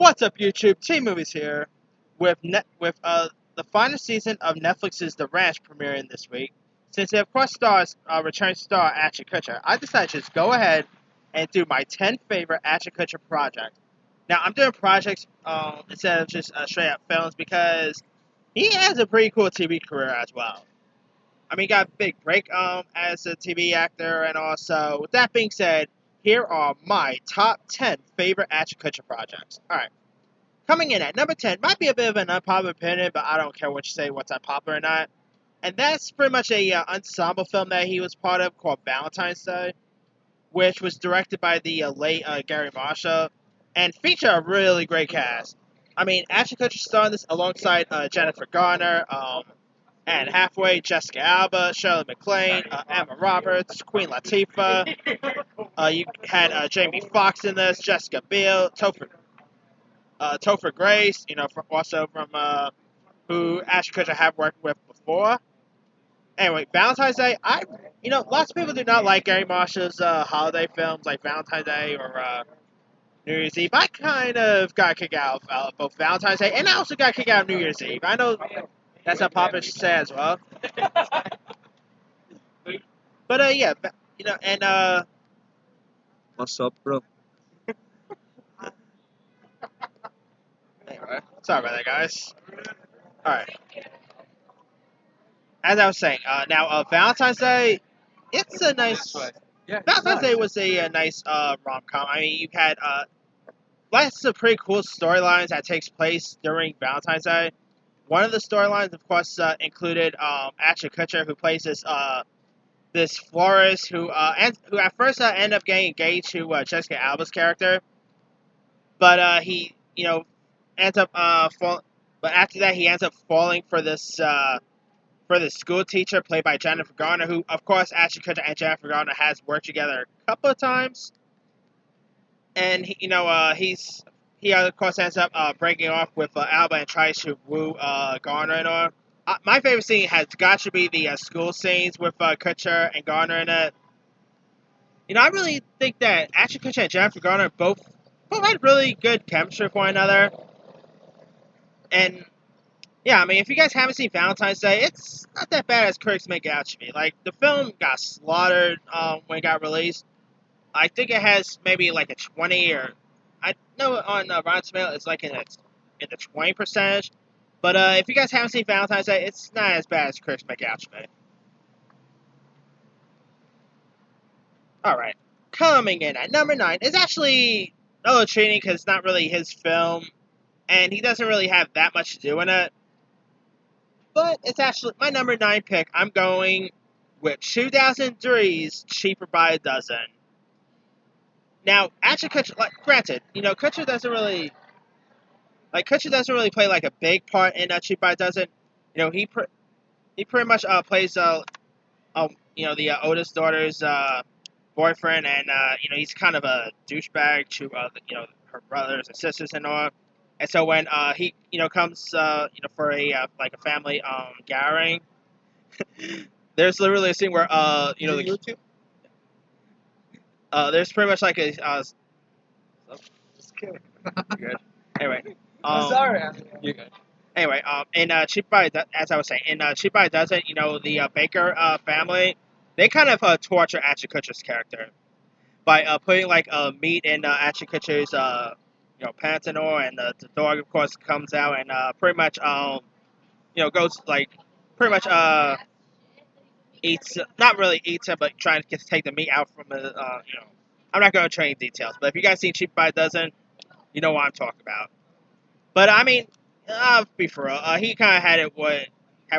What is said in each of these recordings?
What's up, YouTube? T-Movies here with the final season of Netflix's The Ranch premiering this week. Since it of course stars return star Ashton Kutcher, I decided to just go ahead and do my 10 favorite Ashton Kutcher projects. Now I'm doing projects instead of just straight up films because he has a pretty cool TV career as well. I mean, he got a big break as a TV actor, and also with that being said, here are my top 10 favorite Ashton Kutcher projects. Alright. Coming in at number 10, might be a bit of an unpopular opinion, but I don't care what you say, what's unpopular or not. And that's pretty much a ensemble film that he was part of called Valentine's Day, which was directed by the late Gary Marshall, and featured a really great cast. I mean, Ashton Kutcher starred in this alongside Jennifer Garner, Anne Hathaway, Jessica Alba, Shirley MacLaine, Emma Roberts, Queen Latifah. You had Jamie Foxx in this, Jessica Biel, Topher Grace, also from who Ashton Kutcher had worked with before. Anyway, Valentine's Day, lots of people do not like Gary Marshall's holiday films like Valentine's Day or New Year's Eve. I kind of got a kick out of both Valentine's Day, and I also got a kick out of New Year's Eve. I know that's unpopular to say as well. But, yeah, and, What's up, bro? anyway, sorry about that, guys. Alright. As I was saying, now, Valentine's Day, it's a nice... Valentine's Day was a nice rom-com. I mean, you had lots of pretty cool storylines that takes place during Valentine's Day. One of the storylines, of course, included Ashton Kutcher, who plays this florist who at first ended up getting engaged to Jessica Alba's character, but he ends up but after that he ends up falling for this school teacher played by Jennifer Garner, who of course Ashton Kutcher and Jennifer Garner has worked together a couple of times, and he of course ends up breaking off with Alba and tries to woo Garner and all. My favorite scene has got to be the school scenes with Kutcher and Garner in it. I really think that Ashton Kutcher and Jennifer Garner both had really good chemistry with one another. And, yeah, I mean, if you guys haven't seen Valentine's Day, it's not that bad as critics make it out to be. Like, the film got slaughtered when it got released. I think it has maybe like a 20 or... I know on Rotten Tomatoes it's like in the 20%. But if you guys haven't seen Valentine's Day, it's not as bad as critics make it out to be. Alright. Coming in at number 9 is actually a little cheating because it's not really his film. And he doesn't really have that much to do in it. But it's actually my number 9 pick. I'm going with 2003's Cheaper by a Dozen. Now, Ashton Kutcher, granted, Kutcher doesn't really play like a big part in Cheaper by a Dozen. He pretty much plays the oldest daughter's boyfriend, and he's kind of a douchebag to her brothers and sisters and all. And so when he comes for a family gathering, there's literally a scene where there's pretty much like a Just kidding. good. Anyway, I'm sorry. You're good. Anyway, in Cheap by as I was saying, in Cheap by a Dozen, the Baker family, they kind of torture Ashton Kutcher's character by putting meat in Ashton Kutcher's pants and all, and the dog of course comes out and pretty much goes pretty much eats, not really eats it, but trying to take the meat out from it. I'm not going to show any details, but if you guys seen Cheap by a Dozen, you know what I'm talking about. But I mean, I'll be for real. He kind of had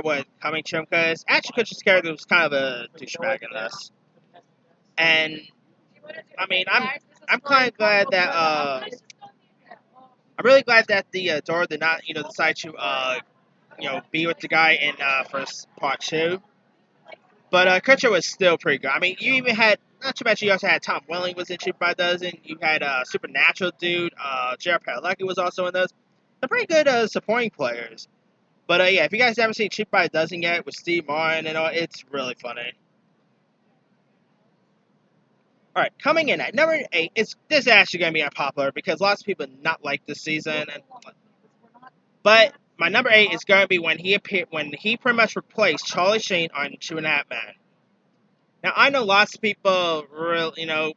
what coming to him, because Ashton Kutcher's character was kind of a douchebag in this. And I mean, I'm kind of glad that I'm really glad that the daughter did not decide to be with the guy in first part 2. But Kutcher was still pretty good. I mean, you even had, not too much, you also had Tom Welling was in Cheap by a Dozen. You had Supernatural dude, Jared Padalecki was also in this. They're pretty good supporting players. But yeah, if you guys haven't seen Cheap by a Dozen yet with Steve Martin and all, it's really funny. All right, coming in at number 8, this is actually going to be unpopular because lots of people not like this season. But my number 8 is going to be when he pretty much replaced Charlie Sheen on Two and a Half Men. Now I know lots of people really,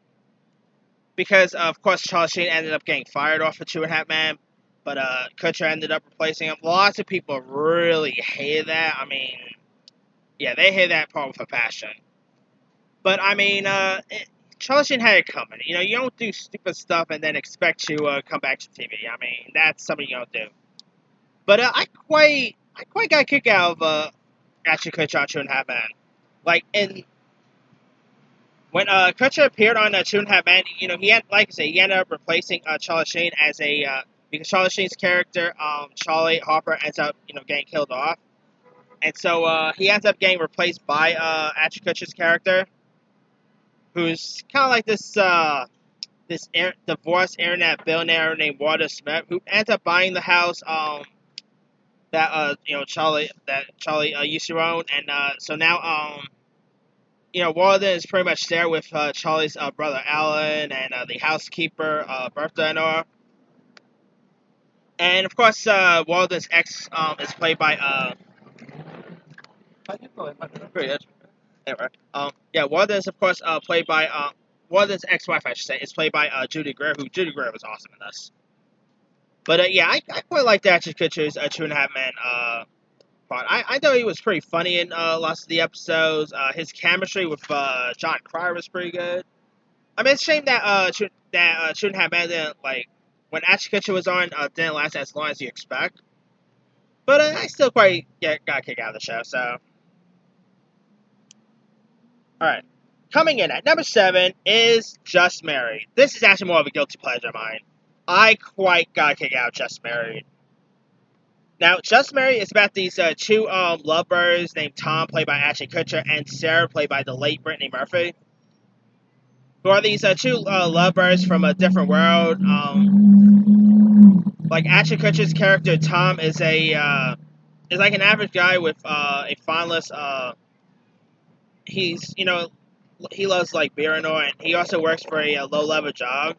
because of course Charlie Sheen ended up getting fired off of Two and a Half Men, but Kutcher ended up replacing him. Lots of people really hated that. I mean, yeah, they hated that part with a passion. But I mean, Charlie Sheen had it coming. You don't do stupid stuff and then expect to come back to TV. I mean, that's something you don't do. But I quite got a kick out of Ashton Kutcher on Two and a Half Men. Like when Kutcher appeared on Two and a Half Men, he had, like I say, he ended up replacing Charlie Sheen as because Charlie Sheen's character, Charlie Harper, ends up getting killed off, and so he ends up getting replaced by Ashton Kutcher's character, who's kind of like this divorced internet billionaire named Walter Smith, who ends up buying the house that Charlie used to own, and so now Walden is pretty much there with Charlie's brother Alan and the housekeeper Bertha and all. And of course, Walden's ex is played by anyway. Walden is of course played by Walden's ex-wife, I should say, is played by Judy Greer, who Judy Greer was awesome in this. But yeah, I quite liked Ashton Kutcher's Two and a Half Men part. I thought he was pretty funny in lots of the episodes. His chemistry with John Cryer was pretty good. I mean, it's a shame that Two and a Half Men didn't, like, when Ashton Kutcher was on, didn't last as long as you expect. But I still quite got a kick out of the show, so. Alright. Coming in at number 7 is Just Married. This is actually more of a guilty pleasure of mine. I quite got a kick out of Just Married. Now, Just Married is about these two lovebirds named Tom, played by Ashton Kutcher, and Sarah, played by the late Brittany Murphy, who are these two lovebirds from a different world. Like Ashton Kutcher's character Tom is like an average guy with a fondness. He loves like beer and all, and he also works for a low-level job.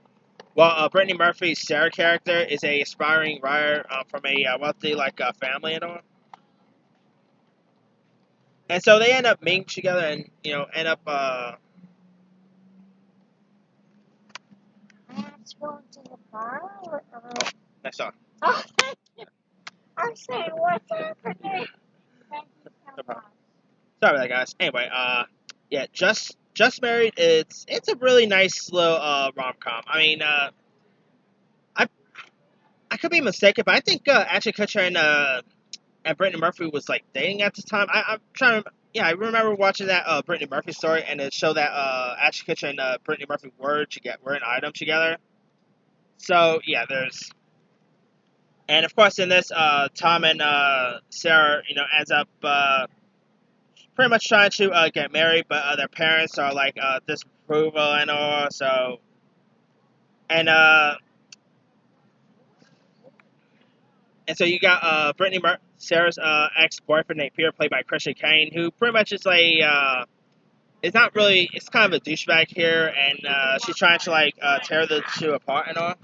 While Brittany Murphy's Sarah character is a aspiring writer from a wealthy family and all. And so they end up meeting together and end up. Let's go to the bar. Next song. Oh, thank you. I'm saying, what's happening? Thank you so much. Sorry about that, guys. Anyway, yeah, Just Married. It's a really nice little rom-com. I mean, I could be mistaken, but I think Ashton Kutcher and Brittany Murphy was like dating at the time. I'm trying to. Yeah, I remember watching that Brittany Murphy story, and it showed that Ashton Kutcher and Brittany Murphy were an item together. So yeah, and of course in this, Tom and Sarah, ends up pretty much trying to get married, but their parents are like disapproval and all. So and so you got Sarah's ex-boyfriend named Peter, played by Christian Kane, who pretty much is it's not really, it's kind of a douchebag here, and she's trying to tear the two apart and all.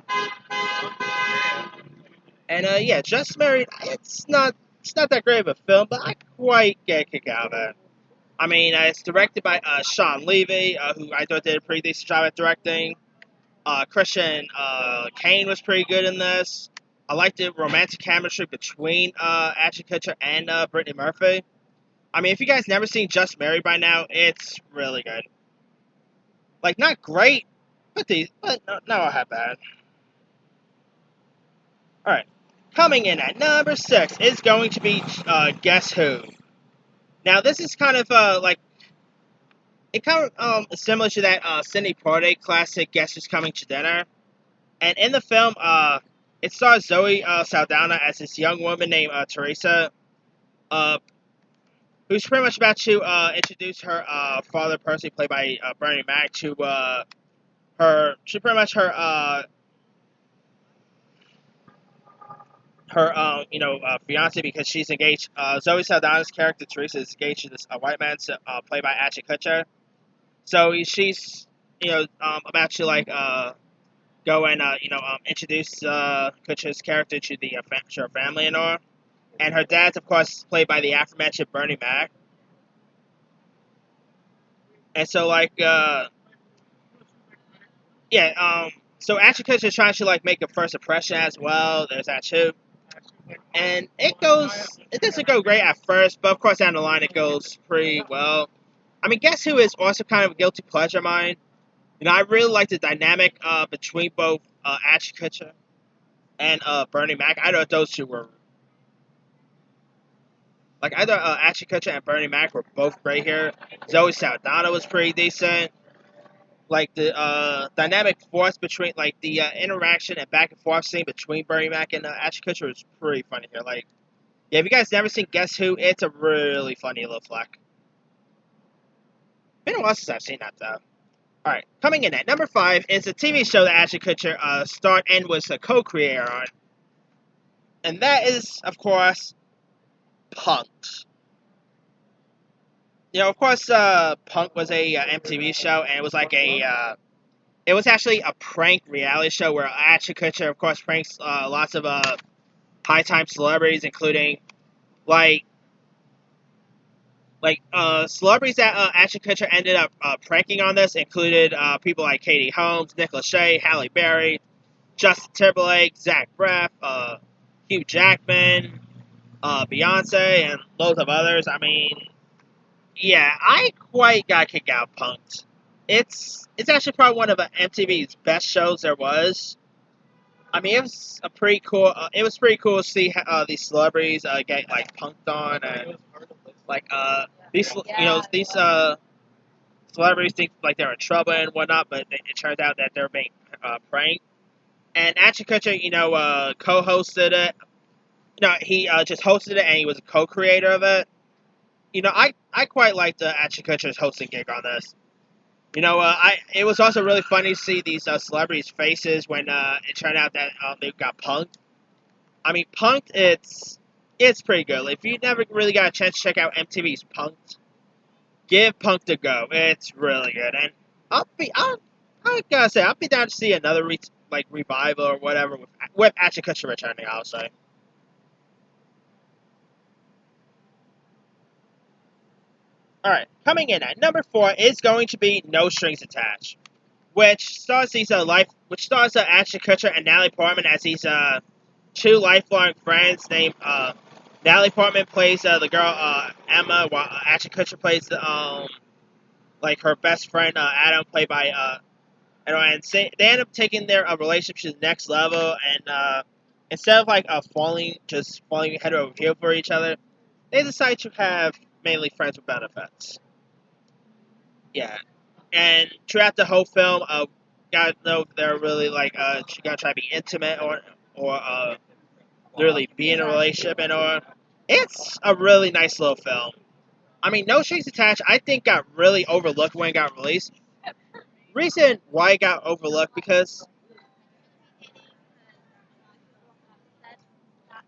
And yeah, Just Married, it's not that great of a film, but I quite get a kick out of it. I mean, it's directed by Sean Levy, who I thought did a pretty decent job at directing. Christian Kane was pretty good in this. I liked the romantic chemistry between Ashton Kutcher and Brittany Murphy. I mean, if you guys never seen Just Married by now, it's really good. Like, not great, but not that bad. Alright. Coming in at number 6 is going to be Guess Who. Now, this is kind of is similar to that Sidney Poitier classic Guess Who's Coming to Dinner. And in the film, it stars Zoe Saldana as this young woman named Teresa, who's pretty much about to introduce her father, personally played by Bernie Mac, to her fiance, because she's engaged. Zoe Saldana's character Teresa is engaged to this white man played by Ashton Kutcher. So she's about to like go and introduce Kutcher's character to to her family and all. And her dad's, of course, played by the aforementioned Bernie Mac. And so, like, so Ashton Kutcher is trying to, like, make a first impression as well. There's that, too. And it doesn't go great at first, but, of course, down the line, it goes pretty well. I mean, guess who is also kind of a guilty pleasure of mine? I really like the dynamic between both Ashton Kutcher and Bernie Mac. I thought those two were like either Ashton Kutcher and Bernie Mac were both great here. Zoe Saldana was pretty decent. Like the dynamic force between like the interaction and back and forth scene between Bernie Mac and Ashton Kutcher was pretty funny here. Like, yeah, if you guys never seen Guess Who, it's a really funny little flick. Been a while since I've seen that though. Alright, coming in at number 5 is a TV show that Ashton Kutcher starred and was a co-creator on. And that is, of course, Punk'd. Of course, Punk was a MTV show, and it was like it was actually a prank reality show where Ashton Kutcher, of course, pranks lots of high-time celebrities, including, like celebrities that Ashton Kutcher ended up pranking on this included people like Katie Holmes, Nick Lachey, Halle Berry, Justin Timberlake, Zach Braff, Hugh Jackman, Beyonce, and loads of others. I mean, yeah, I quite got kicked out of Punk'd. It's actually probably one of MTV's best shows there was. I mean, it was a pretty cool. It was pretty cool to see these celebrities get like punked on, and like these celebrities think like they're in trouble and whatnot, but it turns out that they're being pranked. And Ashton Kutcher, co-hosted it. He just hosted it, and he was a co-creator of it. I quite liked Ashton Kutcher's hosting gig on this. It was also really funny to see these celebrities' faces when it turned out that they got punked. I mean, Punk'd, it's pretty good. If you never really got a chance to check out MTV's Punk'd, give Punk'd a go. It's really good, and I gotta say, I'll be down to see another revival or whatever with Ashton Kutcher returning. I'll say. Alright, coming in at number 4 is going to be No Strings Attached, which stars Ashton Kutcher and Natalie Portman as these two lifelong friends named Natalie Portman plays the girl Emma, while Ashton Kutcher plays her best friend Adam, played by and they end up taking their relationship to the next level, and instead of falling head over heel for each other, they decide to have mainly friends with benefits. Yeah. And throughout the whole film, gotta know if they're really gonna try to be intimate or really be in a relationship it's a really nice little film. I mean, No Strings Attached, I think got really overlooked when it got released. Reason why it got overlooked because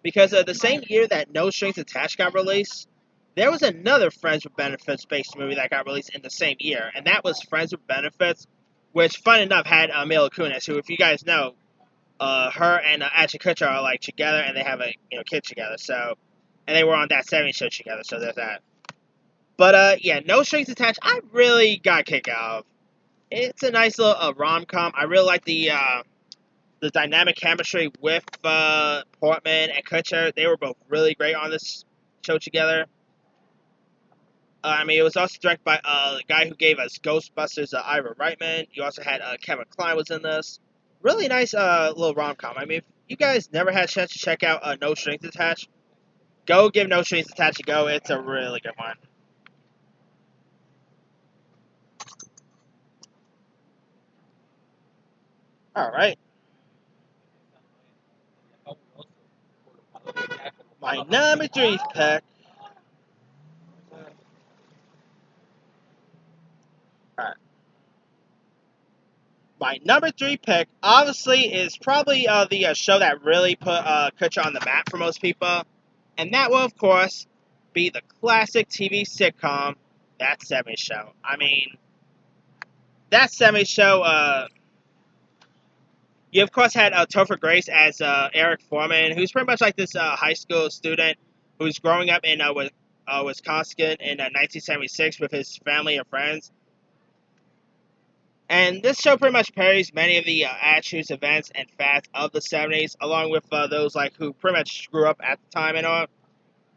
the same year that No Strings Attached got released, there was another Friends with Benefits based movie that got released in the same year, and that was Friends with Benefits, which, fun enough, had Mila Kunis, who, if you guys know, her and Ashton Kutcher are together, and they have a kid together. So, and they were on That 70s Show together. So there's that. But yeah, No Strings Attached, I really got kicked out of. It's a nice little rom-com. I really like the dynamic chemistry with Portman and Kutcher. They were both really great on this show together. I mean, it was also directed by the guy who gave us Ghostbusters, Ira Reitman. You also had Kevin Kline was in this. Really nice little rom-com. I mean, if you guys never had a chance to check out No Strings Attached, go give No Strings Attached a go. It's a really good one. Alright. My number 3 pick. Alright. My number 3 pick, obviously, is probably the show that really put Kutcher on the map for most people. And that will, of course, be the classic TV sitcom, That 70s Show. I mean, that 70s show, you of course had Topher Grace as Eric Foreman, who's pretty much like this high school student who's growing up in Wisconsin in 1976 with his family and friends. And this show pretty much parodies many of the attitudes, events, and fads of the 70s, along with those like who pretty much grew up at the time and all.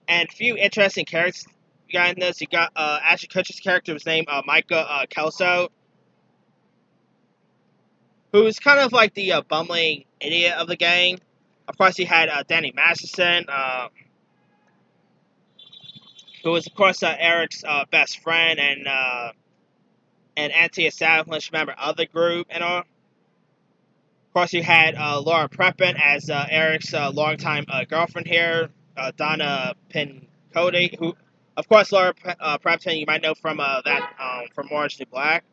And a few interesting characters you got in this. You got Ashton Kutcher's character was named Micah Kelso, who's kind of like the bumbling idiot of the gang. Of course, you had Danny Masterson, who was, of course, Eric's best friend and an anti-establishment member of the group and all. Of course, you had Laura Prepon as Eric's longtime girlfriend here, Donna Pincody, who, of course, Laura Prepon you might know from from Orange is the New Black.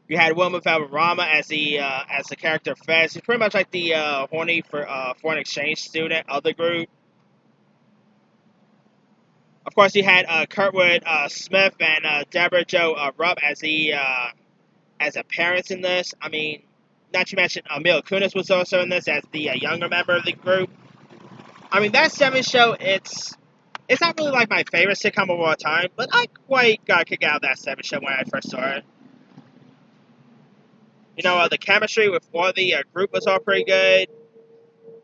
You had Wilma Valderrama as the character Fez. He's pretty much like the horny for foreign exchange student of the group. Of course, you had Kurtwood Smith and Deborah Jo Rupp as the parents in this. I mean, not to mention Mila Kunis was also in this as the younger member of the group. I mean, that 70s show, it's not really like my favorite sitcom of all time, but I quite got a kick out of that 70s show when I first saw it. You know, the chemistry with all the group was all pretty good.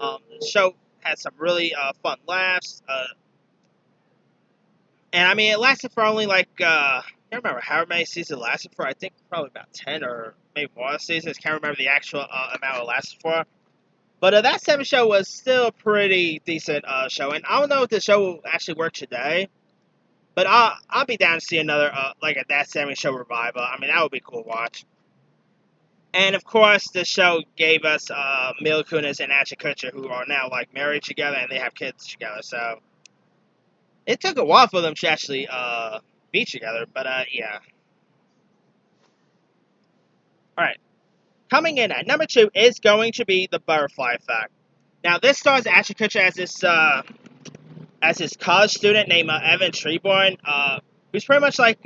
The show had some really fun laughs. And I mean, it lasted for only like, I can't remember how many seasons it lasted for. I think probably about 10 or maybe more seasons. Can't remember the actual amount it lasted for. But that 7 show was still a pretty decent show. And I don't know if the show will actually work today. But I'll be down to see another, like a That 7 show revival. I mean, that would be cool to watch. And of course, the show gave us Mila Kunis and Ashton Kutcher, who are now like married together and they have kids together. So it took a while for them to actually be together, but yeah. All right, coming in at number 2 is going to be The Butterfly Effect. Now, this stars Ashton Kutcher as this college student named Evan Treborn, who's pretty much like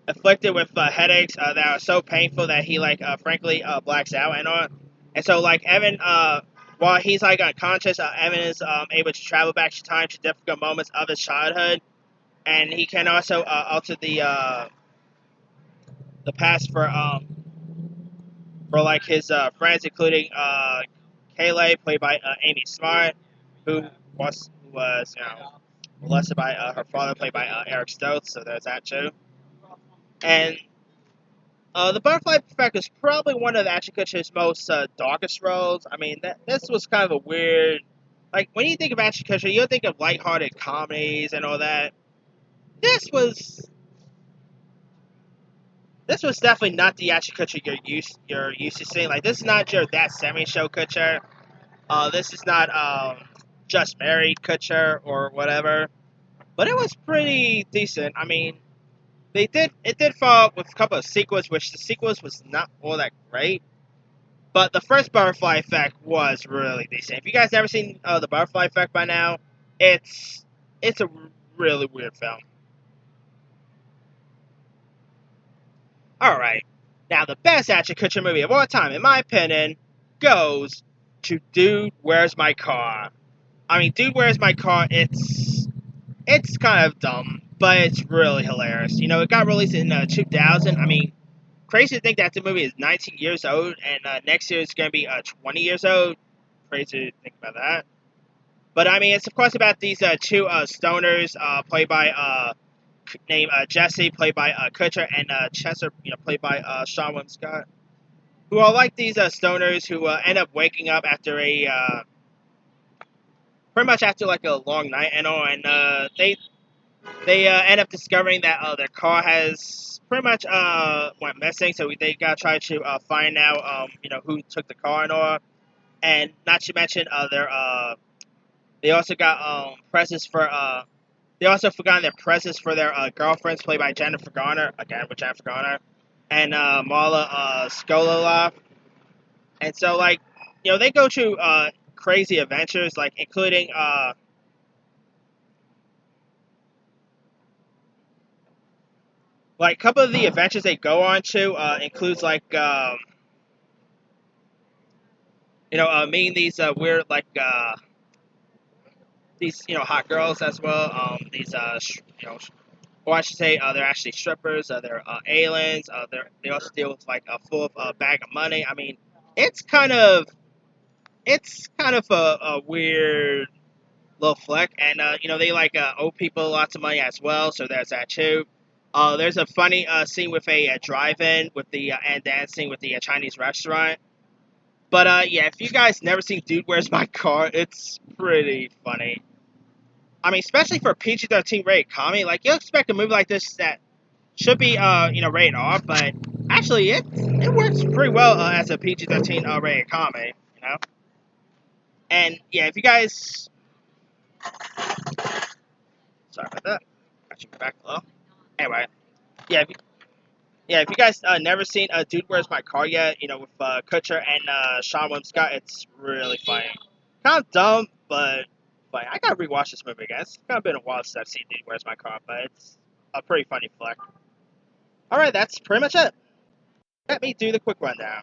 afflicted with headaches that are so painful that he frankly blacks out and all. And so like Evan, while he's like unconscious, Evan is able to travel back to time to difficult moments of his childhood, and he can also alter the past for like his friends, including Kayleigh, played by Amy Smart, who was molested by her father, played by Eric Stoltz. So there's that too. And The Butterfly Effect is probably one of Ashton Kutcher's most darkest roles. I mean, this was kind of a weird... Like, when you think of Ashton Kutcher, you think of lighthearted comedies and all that. This was definitely not the Ashton Kutcher you're used to seeing. Like, this is not your That 70 Show Kutcher. This is not Just Married Kutcher or whatever. But it was pretty decent. I mean, it did follow up with a couple of sequels, which the sequels was not all that great. But the first Butterfly Effect was really decent. If you guys never seen The Butterfly Effect by now, it's a really weird film. Alright, now the best Ashton Kutcher movie of all time, in my opinion, goes to Dude, Where's My Car? I mean, Dude, Where's My Car? It's kind of dumb, but it's really hilarious. You know, it got released in 2000. I mean, crazy to think that the movie is 19 years old, and next year it's going to be 20 years old. Crazy to think about that. But I mean, it's of course about these two stoners, played by named Jesse, played by Kutcher, and Chester, played by Sean William Scott, who are like these stoners who end up waking up after pretty much after like a long night and all, and they end up discovering that their car has pretty much went missing, so they gotta try to find out who took the car and all, and not to mention they also got presents for they also forgot their presents for their girlfriends, played by Jennifer Garner, again with Jennifer Garner, and Marla Skololoff. And so, like, they go to crazy adventures, like, including, Like, a couple of the adventures they go on to includes, like, meeting these weird, like, these, hot girls as well. These, or I should say, they're actually strippers. They're aliens. They also deal with, like, a full bag of money. I mean, it's kind of, a weird little flick, and they like owe people lots of money as well. So there's that too. There's a funny scene with a drive-in with the and dancing with the Chinese restaurant. But yeah, if you guys never seen Dude, Where's My Car, it's pretty funny. I mean, especially for a PG-13 rated comedy, like you'll expect a movie like this that should be rated R, but actually it works pretty well as a PG-13 rated comedy, And yeah, if you guys, sorry about that, I should go back below. Anyway, yeah, if you guys never seen Dude, Where's My Car yet, with Kutcher and Sean William Scott, it's really funny. Kind of dumb, but funny. I gotta rewatch this movie again. It's kind of been a while since I've seen Dude, Where's My Car, but it's a pretty funny flick. Alright, that's pretty much it. Let me do the quick rundown.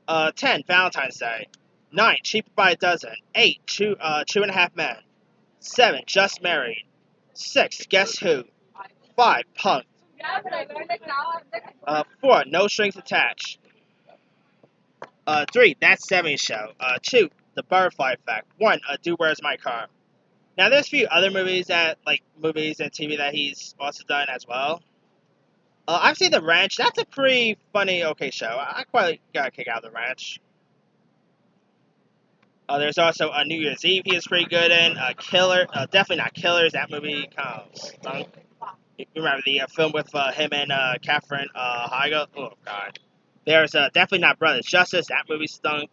10, Valentine's Day. 9, Cheaper by a Dozen. 8, Two and a Half Men. 7, Just Married. 6, Guess Who. 5, Punk. 4, No Strings Attached. 3, That 70s Show. 2, The Butterfly Effect. 1, Dude, Where's My Car. Now, there's a few other movies and TV that he's also done as well. I've seen The Ranch. That's a pretty funny, okay show. I quite got a kick out of The Ranch. There's also New Year's Eve he was pretty good in. Killer. Definitely not Killers. That movie kind of stunk. You remember the film with him and Catherine Heigl? Oh, God. There's definitely not Brothers Justice. That movie stunk.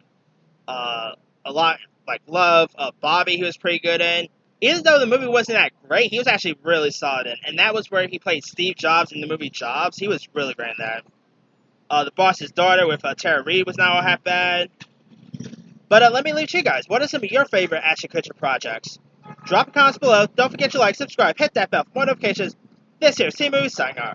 A lot like Love. Bobby he was pretty good in. Even though the movie wasn't that great, he was actually really solid in. And that was where he played Steve Jobs in the movie Jobs. He was really great in that. The Boss's Daughter with Tara Reid was not all half bad. But let me leave to you guys. What are some of your favorite Ashton Kutcher projects? Drop a comments below. Don't forget to like, subscribe, hit that bell for more notifications. This here, See Movie signing off.